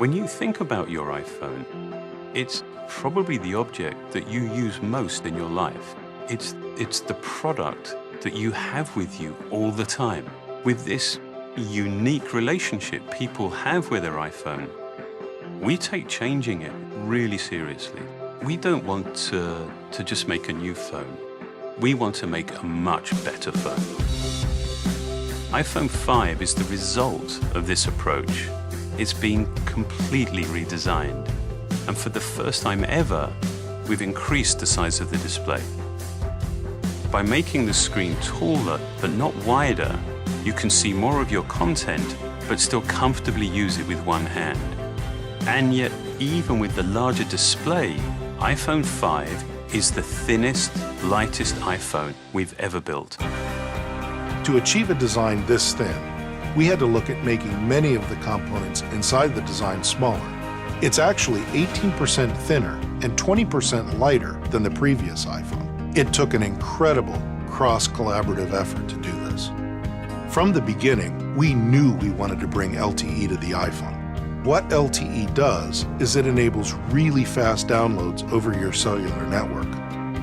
When you think about your iPhone, it's probably the object that you use most in your life. It's the product that you have with you all the time. With this unique relationship people have with their iPhone, we take changing it really seriously. We don't want to just make a new phone. We want to make a much better phone. iPhone 5 is the result of this approach. It's been completely redesigned. And for the first time ever, we've increased the size of the display. By making the screen taller but not wider, you can see more of your content but still comfortably use it with one hand. And yet, even with the larger display, iPhone 5 is the thinnest, lightest iPhone we've ever built. To achieve a design this thin, we had to look at making many of the components inside the design smaller. It's actually 18% thinner and 20% lighter than the previous iPhone. It took an incredible cross-collaborative effort to do this. From the beginning, we knew we wanted to bring LTE to the iPhone. What LTE does is it enables really fast downloads over your cellular network.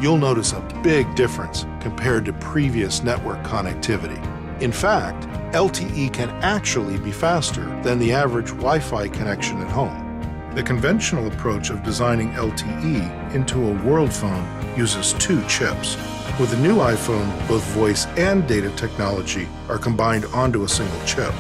You'll notice a big difference compared to previous network connectivity. In fact, LTE can actually be faster than the average Wi-Fi connection at home. The conventional approach of designing LTE into a world phone uses two chips. With the new iPhone, both voice and data technology are combined onto a single chip.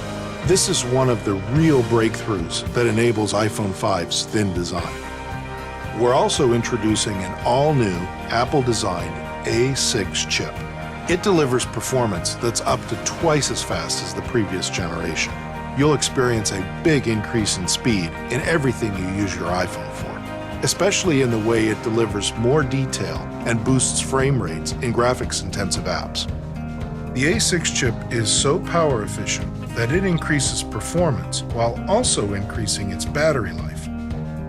This is one of the real breakthroughs that enables iPhone 5's thin design. We're also introducing an all-new Apple-designed A6 chip. It delivers performance that's up to twice as fast as the previous generation. You'll experience a big increase in speed in everything you use your iPhone for, especially in the way it delivers more detail and boosts frame rates in graphics-intensive apps. The A6 chip is so power efficient that it increases performance while also increasing its battery life.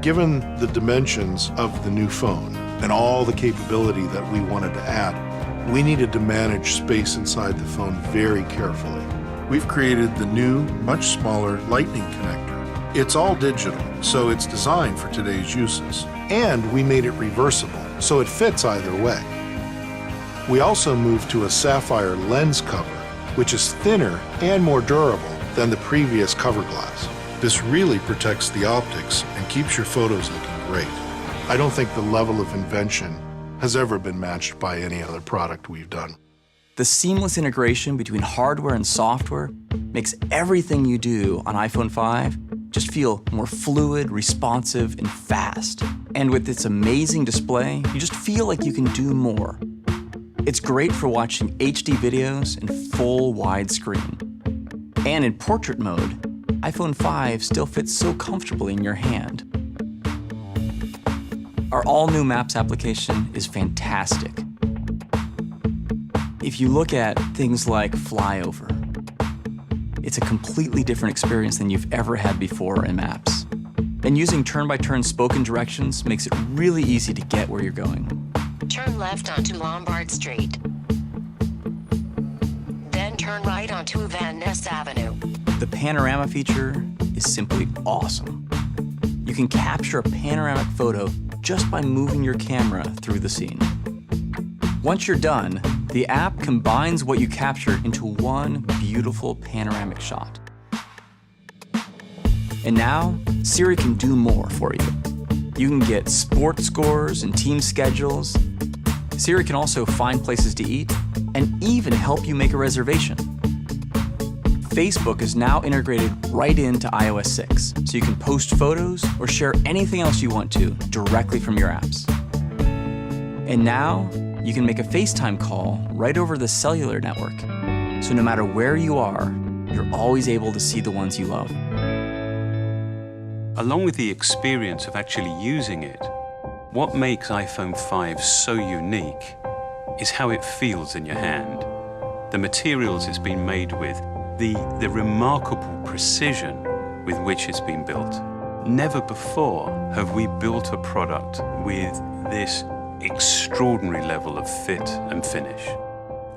Given the dimensions of the new phone and all the capability that we wanted to add, we needed to manage space inside the phone very carefully. We've created the new, much smaller Lightning connector. It's all digital, so it's designed for today's uses. And we made it reversible, so it fits either way. We also moved to a sapphire lens cover, which is thinner and more durable than the previous cover glass. This really protects the optics and keeps your photos looking great. I don't think the level of invention has ever been matched by any other product we've done. The seamless integration between hardware and software makes everything you do on iPhone 5 just feel more fluid, responsive, and fast. And with its amazing display, you just feel like you can do more. It's great for watching HD videos in full widescreen. And in portrait mode, iPhone 5 still fits so comfortably in your hand. Our all-new Maps application is fantastic. If you look at things like Flyover, it's a completely different experience than you've ever had before in Maps. And using turn-by-turn spoken directions makes it really easy to get where you're going. Turn left onto Lombard Street. Then turn right onto Van Ness Avenue. The panorama feature is simply awesome. You can capture a panoramic photo just by moving your camera through the scene. Once you're done, the app combines what you captured into one beautiful panoramic shot. And now, Siri can do more for you. You can get sports scores and team schedules. Siri can also find places to eat and even help you make a reservation. Facebook is now integrated right into iOS 6, so you can post photos or share anything else you want to directly from your apps. And now, you can make a FaceTime call right over the cellular network, so no matter where you are, you're always able to see the ones you love. Along with the experience of actually using it, what makes iPhone 5 so unique is how it feels in your hand. The materials it's been made with, the remarkable precision with which it's been built. Never before have we built a product with this extraordinary level of fit and finish.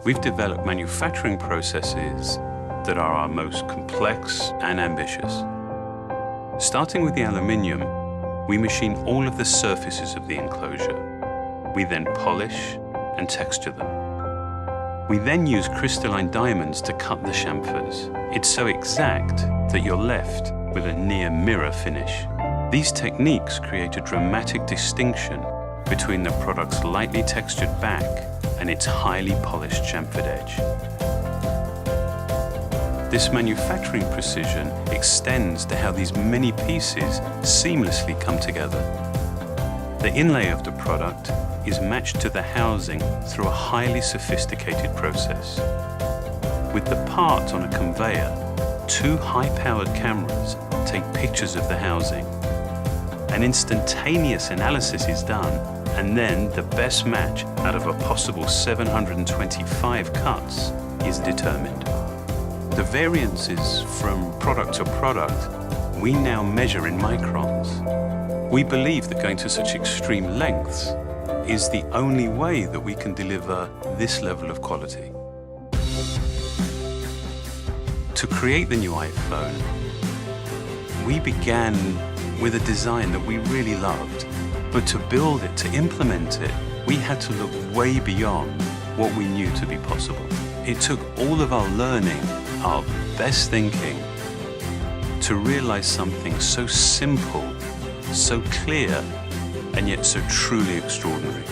We've developed manufacturing processes that are our most complex and ambitious. Starting with the aluminium, we machine all of the surfaces of the enclosure. We then polish and texture them. We then use crystalline diamonds to cut the chamfers. It's so exact that you're left with a near mirror finish. These techniques create a dramatic distinction between the product's lightly textured back and its highly polished chamfered edge. This manufacturing precision extends to how these many pieces seamlessly come together. The inlay of the product is matched to the housing through a highly sophisticated process. With the part on a conveyor, 2 high-powered cameras take pictures of the housing. An instantaneous analysis is done, and then the best match out of a possible 725 cuts is determined. The variances from product to product we now measure in microns. We believe that going to such extreme lengths is the only way that we can deliver this level of quality. To create the new iPhone, we began with a design that we really loved, but to build it, to implement it, we had to look way beyond what we knew to be possible. It took all of our learning, our best thinking, to realize something so simple, so clear, and yet so truly extraordinary.